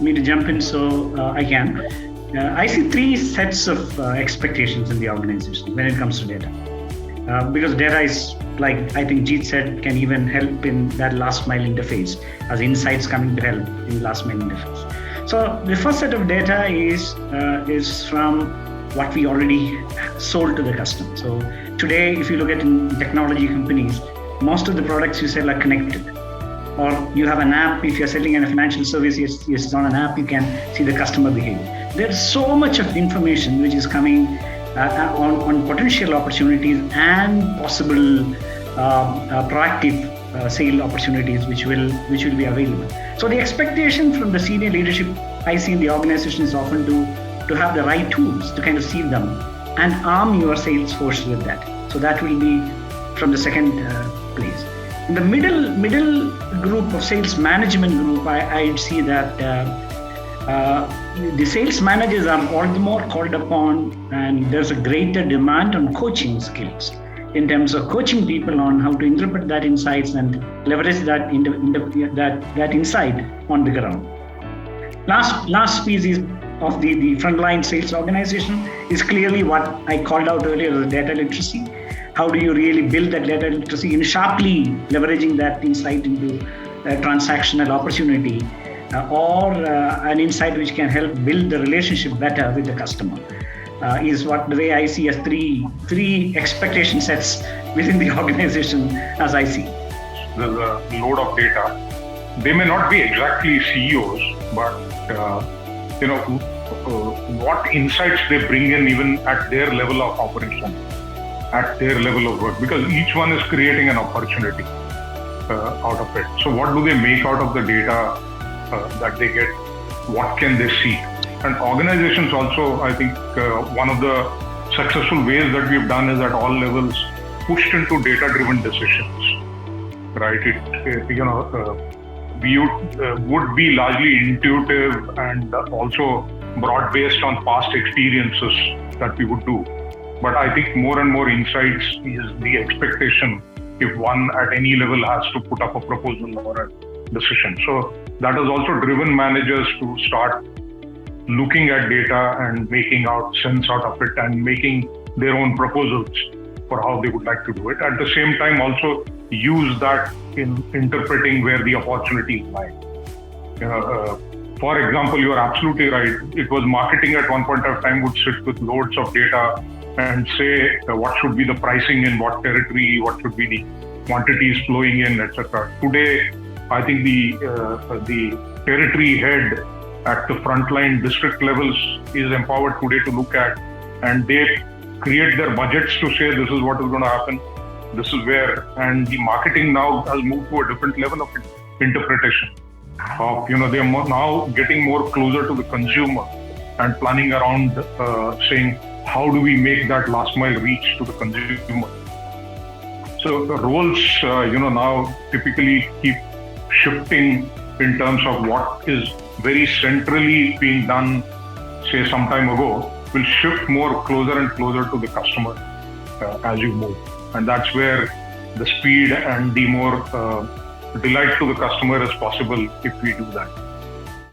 Me to jump in, so I can. I see three sets of expectations in the organization when it comes to data. Because data is, like I think Jeet said, can even help in that last mile interface, as insights coming to help in last mile interface. So the first set of data is from what we already sold to the customer. So today, if you look at in technology companies, most of the products you sell are connected. Or you have an app, if you're selling in a financial service, it's on an app, you can see the customer behavior. There's so much of information which is coming on potential opportunities and possible proactive sale opportunities which will be available. So the expectation from the senior leadership I see in the organization is often to have the right tools to kind of see them and arm your sales force with that. So that will be from the second place. In the middle group of sales management group, I'd see that the sales managers are all the more called upon, and there's a greater demand on coaching skills in terms of coaching people on how to interpret that insights and leverage that insight on the ground. Last piece is of the frontline sales organization is clearly what I called out earlier, the data literacy. How do you really build that data literacy in sharply leveraging that insight into a transactional opportunity or an insight which can help build the relationship better with the customer is what the way I see as three expectation sets within the organization as I see. There's a load of data. They may not be exactly CEOs, but what insights they bring in even at their level of operation, at their level of work, because each one is creating an opportunity out of it. So what do they make out of the data that they get? What can they see? And organizations also, I think one of the successful ways that we've done is at all levels pushed into data-driven decisions, right? We would be largely intuitive and also broad-based on past experiences that we would do. But I think more and more insights is the expectation if one at any level has to put up a proposal or a decision. So that has also driven managers to start looking at data and making out sense out of it and making their own proposals for how they would like to do it. At the same time, also use that in interpreting where the opportunities lie. For example, you are absolutely right. It was marketing at one point of time would sit with loads of data and say what should be the pricing in what territory, what should be the quantities flowing in, etc. Today, I think the territory head at the frontline district levels is empowered today to look at, and they create their budgets to say this is what is going to happen, this is where, and the marketing now has moved to a different level of interpretation. They are now getting more closer to the consumer and planning around saying how do we make that last mile reach to the consumer. So the roles, now typically keep shifting in terms of what is very centrally being done, say some time ago, will shift more closer and closer to the customer as you move. And that's where the speed and the more delight to the customer is possible if we do that.